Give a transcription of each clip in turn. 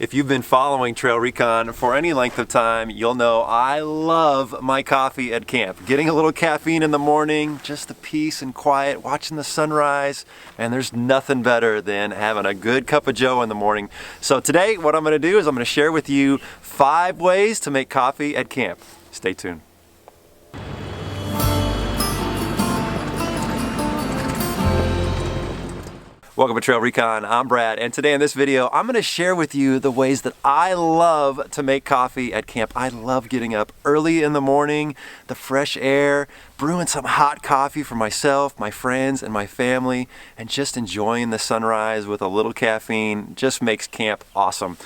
If you've been following TrailRecon for any length of time, you'll know I love my coffee at camp. Getting a little caffeine in the morning, just the peace and quiet, watching the sunrise, and there's nothing better than having a good cup of joe in the morning. So today, what I'm gonna do is I'm gonna share with you 5 ways to make coffee at camp. Stay tuned. Welcome to TrailRecon, I'm Brad, and today in this video I'm going to share with you the ways that I love to make coffee at camp. I love getting up early in the morning, the fresh air, brewing some hot coffee for myself, my friends, and my family, and just enjoying the sunrise with a little caffeine. Just makes camp awesome.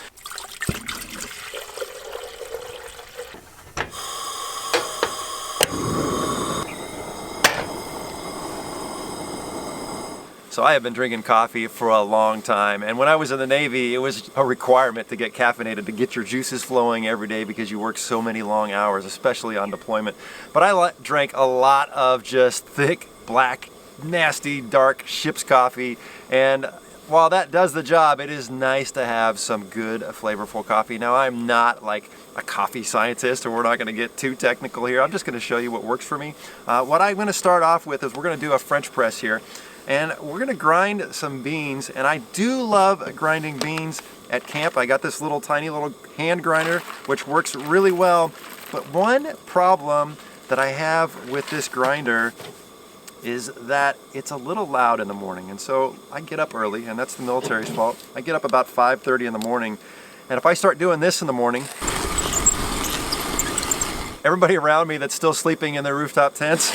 So I have been drinking coffee for a long time, and when I was in the Navy, it was a requirement to get caffeinated, to get your juices flowing every day because you work so many long hours, especially on deployment. But I drank a lot of just thick, black, nasty, dark ship's coffee, and while that does the job, it is nice to have some good, flavorful coffee. Now, I'm not like a coffee scientist, and we're not going to get too technical here. I'm just going to show you what works for me. What I'm going to start off with is we're going to do a French press here. And we're gonna grind some beans, and I do love grinding beans at camp. I got this tiny little hand grinder, which works really well. But one problem that I have with this grinder is that it's a little loud in the morning. And so I get up early, and that's the military's fault. I get up about 5:30 in the morning, and if I start doing this in the morning, everybody around me that's still sleeping in their rooftop tents,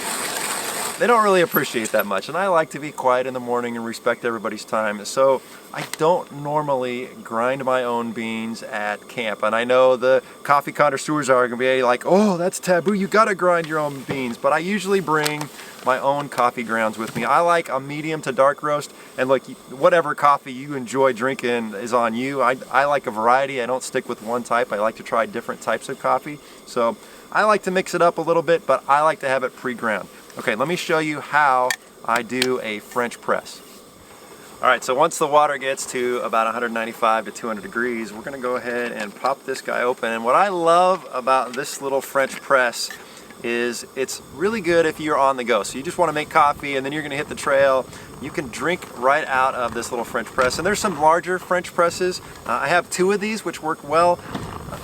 they don't really appreciate that much, and I like to be quiet in the morning and respect everybody's time. So I don't normally grind my own beans at camp, and I know the coffee connoisseurs are gonna be like, oh, that's taboo, you gotta grind your own beans, but I usually bring my own coffee grounds with me. I like a medium to dark roast, and look, whatever coffee you enjoy drinking is on you. I like a variety. I don't stick with one type. I like to try different types of coffee. So I like to mix it up a little bit, but I like to have it pre-ground. Okay, let me show you how I do a French press. All right, so once the water gets to about 195 to 200 degrees, we're gonna go ahead and pop this guy open. And what I love about this little French press is it's really good if you're on the go. So you just wanna make coffee and then you're gonna hit the trail. You can drink right out of this little French press. And there's some larger French presses. I have 2 of these, which work well.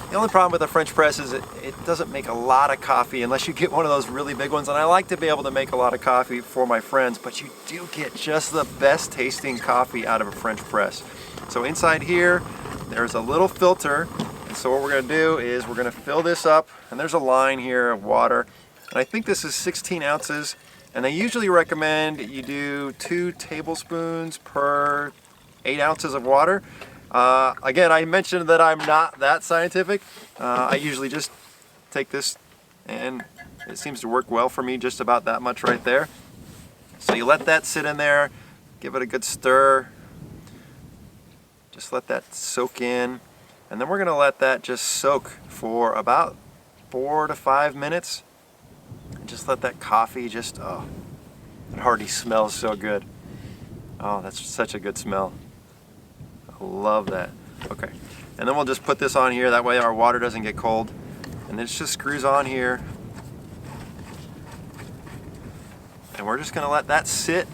The only problem with a French press is it doesn't make a lot of coffee unless you get one of those really big ones. And I like to be able to make a lot of coffee for my friends, but you do get just the best tasting coffee out of a French press. So inside here, there's a little filter. And so what we're gonna do is we're gonna fill this up, and there's a line here of water. And I think this is 16 ounces. And they usually recommend you do 2 tablespoons per 8 ounces of water. Again, I mentioned that I'm not that scientific. I usually just take this, and it seems to work well for me, just about that much right there. So you let that sit in there, give it a good stir, just let that soak in, and then we're gonna let that just soak for about 4 to 5 minutes, and just let that coffee just, oh, it already smells so good. Oh, that's such a good smell. I love that. Okay, and then we'll just put this on here, that way our water doesn't get cold. And this just screws on here. And we're just gonna let that sit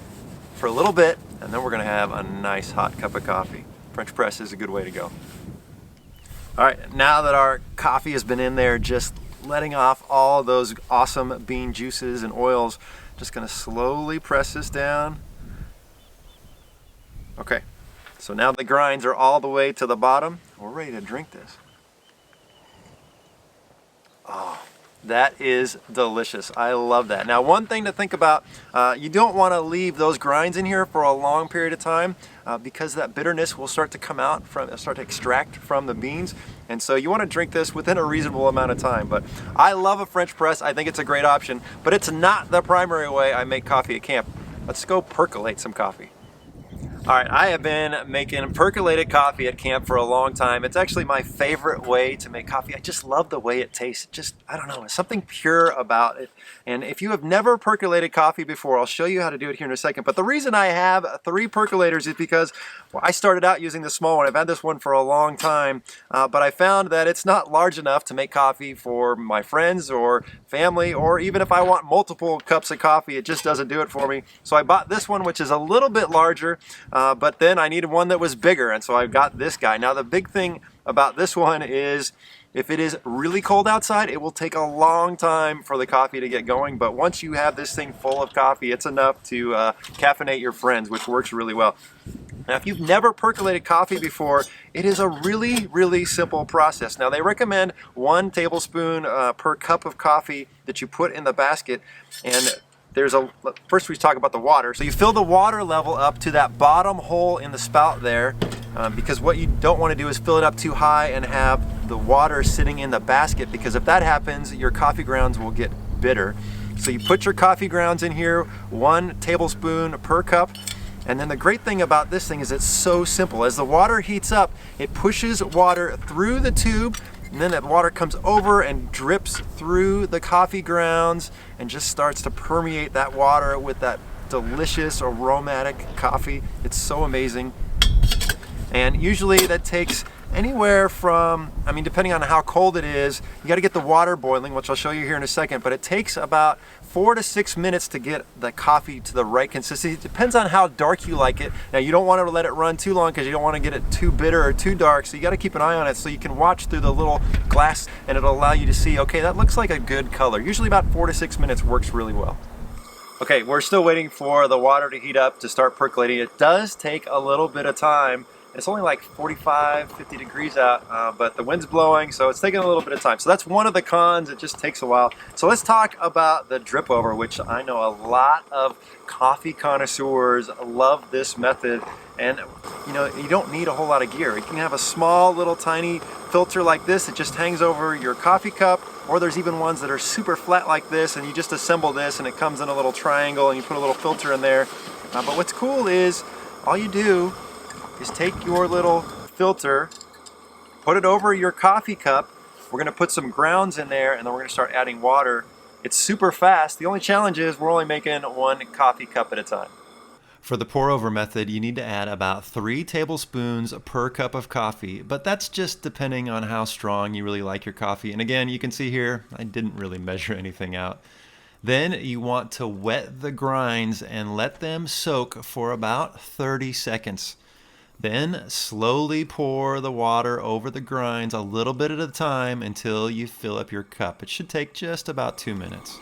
for a little bit, and then we're gonna have a nice hot cup of coffee. French press is a good way to go. All right, now that our coffee has been in there, just letting off all those awesome bean juices and oils, just gonna slowly press this down. Okay. So now the grinds are all the way to the bottom. We're ready to drink this. Oh, that is delicious. I love that. Now, one thing to think about, you don't want to leave those grinds in here for a long period of time because that bitterness will start to come out, start to extract from the beans. And so you want to drink this within a reasonable amount of time. But I love a French press. I think it's a great option, but it's not the primary way I make coffee at camp. Let's go percolate some coffee. All right, I have been making percolated coffee at camp for a long time. It's actually my favorite way to make coffee. I just love the way it tastes. It just, I don't know, there's something pure about it. And if you have never percolated coffee before, I'll show you how to do it here in a second. But the reason I have 3 percolators is because I started out using the small one. I've had this one for a long time, but I found that it's not large enough to make coffee for my friends or family, or even if I want multiple cups of coffee, it just doesn't do it for me. So I bought this one, which is a little bit larger. But then I needed one that was bigger, and so I got this guy. Now the big thing about this one is if it is really cold outside, it will take a long time for the coffee to get going, but once you have this thing full of coffee, it's enough to caffeinate your friends, which works really well. Now, if you've never percolated coffee before, it is a really simple process. Now, they recommend 1 tablespoon per cup of coffee that you put in the basket, and first we talk about the water. So you fill the water level up to that bottom hole in the spout there, because what you don't want to do is fill it up too high and have the water sitting in the basket, because if that happens, your coffee grounds will get bitter. So you put your coffee grounds in here, 1 tablespoon per cup. And then the great thing about this thing is it's so simple. As the water heats up, it pushes water through the tube, and then that water comes over and drips through the coffee grounds and just starts to permeate that water with that delicious aromatic coffee. It's so amazing. And usually that takes anywhere from, depending on how cold it is, you got to get the water boiling, which I'll show you here in a second, but it takes about 4 to 6 minutes to get the coffee to the right consistency. It depends on how dark you like it. Now, you don't want to let it run too long because you don't want to get it too bitter or too dark, so you got to keep an eye on it so you can watch through the little glass and it'll allow you to see, okay, that looks like a good color. Usually about 4 to 6 minutes works really well. Okay, we're still waiting for the water to heat up to start percolating. It does take a little bit of time. It's only like 45, 50 degrees out, but the wind's blowing, so it's taking a little bit of time. So that's one of the cons. It just takes a while. So let's talk about the drip over, which I know a lot of coffee connoisseurs love this method. And you don't need a whole lot of gear. You can have a small little tiny filter like this that just hangs over your coffee cup, or there's even ones that are super flat like this, and you just assemble this and it comes in a little triangle and you put a little filter in there. But what's cool is all you do is take your little filter, put it over your coffee cup. We're going to put some grounds in there, and then we're going to start adding water. It's super fast. The only challenge is we're only making 1 coffee cup at a time. For the pour over method, you need to add about 3 tablespoons per cup of coffee, but that's just depending on how strong you really like your coffee. And again, you can see here, I didn't really measure anything out. Then you want to wet the grinds and let them soak for about 30 seconds. Then slowly pour the water over the grinds a little bit at a time until you fill up your cup. It should take just about 2 minutes.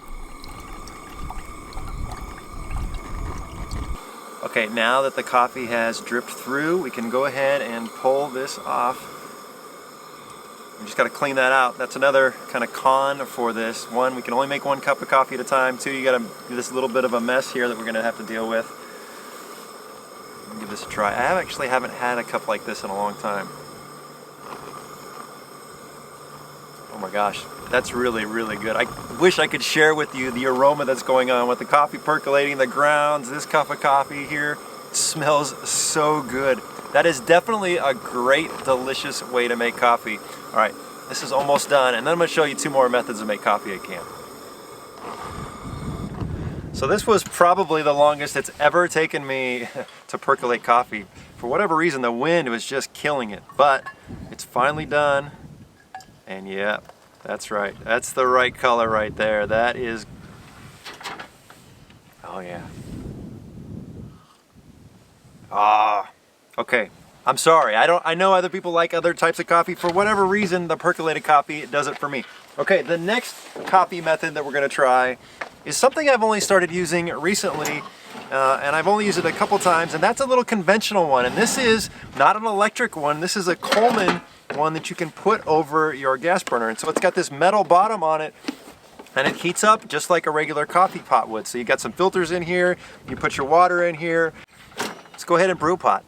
Okay, now that the coffee has dripped through, we can go ahead and pull this off. We just got to clean that out. That's another kind of con for this. 1, we can only make 1 cup of coffee at a time. 2, you got to do this little bit of a mess here that we're going to have to deal with. Give this a try. I actually haven't had a cup like this in a long time. Oh my gosh, that's really good. I wish I could share with you the aroma that's going on with the coffee percolating, the grounds. This cup of coffee here smells so good. That is definitely a great, delicious way to make coffee. All right, this is almost done, and then I'm going to show you 2 more methods to make coffee at camp. So this was probably the longest it's ever taken me to percolate coffee. For whatever reason, the wind was just killing it, but it's finally done. And yeah, that's right. That's the right color right there. That is, oh yeah. Okay. I'm sorry. I know other people like other types of coffee. For whatever reason, the percolated coffee does it for me. Okay, the next coffee method that we're going to try is something I've only started using recently, and I've only used it a couple times, and that's a little conventional one. And this is not an electric one. This is a Coleman one that you can put over your gas burner. And so it's got this metal bottom on it, and it heats up just like a regular coffee pot would. So you got some filters in here, you put your water in here. Let's go ahead and brew pot.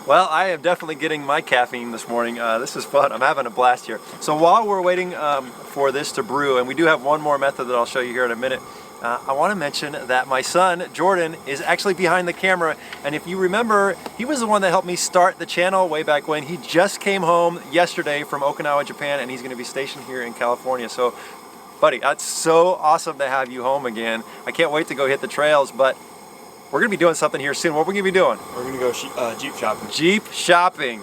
Well, I am definitely getting my caffeine this morning. This is fun. I'm having a blast here. So while we're waiting for this to brew, and we do have one more method that I'll show you here in a minute, I want to mention that my son, Jordan, is actually behind the camera. And if you remember, he was the one that helped me start the channel way back when. He just came home yesterday from Okinawa, Japan, and he's going to be stationed here in California. So, buddy, that's so awesome to have you home again. I can't wait to go hit the trails, but we're going to be doing something here soon. What are we going to be doing? We're going to go Jeep shopping. Jeep shopping.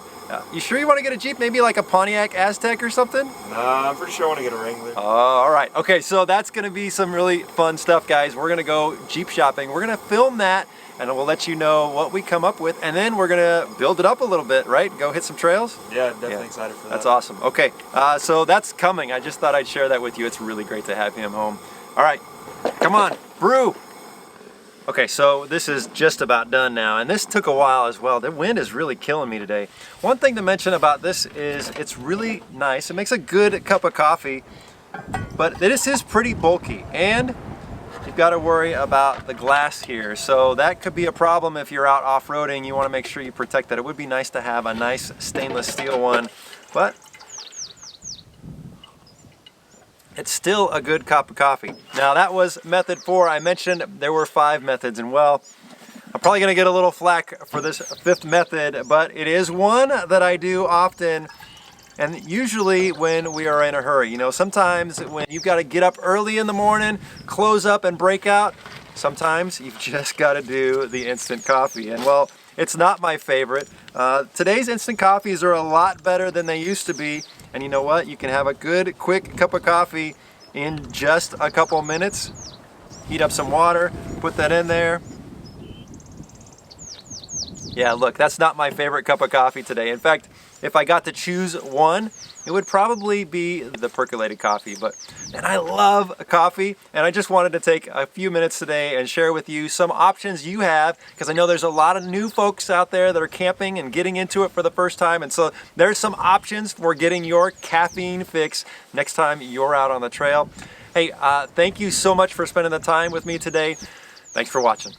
You sure you want to get a Jeep? Maybe like a Pontiac Aztek or something? Nah, I'm pretty sure I want to get a Wrangler. All right. Okay, so that's going to be some really fun stuff, guys. We're going to go Jeep shopping. We're going to film that, and we'll let you know what we come up with, and then we're going to build it up a little bit, right? Go hit some trails? Yeah, definitely excited for that. That's awesome. Okay, so that's coming. I just thought I'd share that with you. It's really great to have him home. All right, come on, brew. Okay, so this is just about done now, and this took a while as well. The wind is really killing me today. One thing to mention about this is it's really nice. It makes a good cup of coffee, but this is pretty bulky, and you've got to worry about the glass here. So that could be a problem if you're out off-roading. You want to make sure you protect that. It would be nice to have a nice stainless steel one, but it's still a good cup of coffee. Now that was method 4. I mentioned there were 5 methods, and well, I'm probably gonna get a little flack for this 5th method, but it is one that I do often, and usually when we are in a hurry. You know, sometimes when you've got to get up early in the morning, close up and break out, sometimes you've just got to do the instant coffee. And well, it's not my favorite. Today's instant coffees are a lot better than they used to be. And you know what? You can have a good, quick cup of coffee in just a couple minutes. Heat up some water, put that in there. Yeah, look, that's not my favorite cup of coffee today. In fact, if I got to choose one, it would probably be the percolated coffee. And I love coffee, and I just wanted to take a few minutes today and share with you some options you have, because I know there's a lot of new folks out there that are camping and getting into it for the first time, and so there's some options for getting your caffeine fix next time you're out on the trail. Hey, thank you so much for spending the time with me today. Thanks for watching.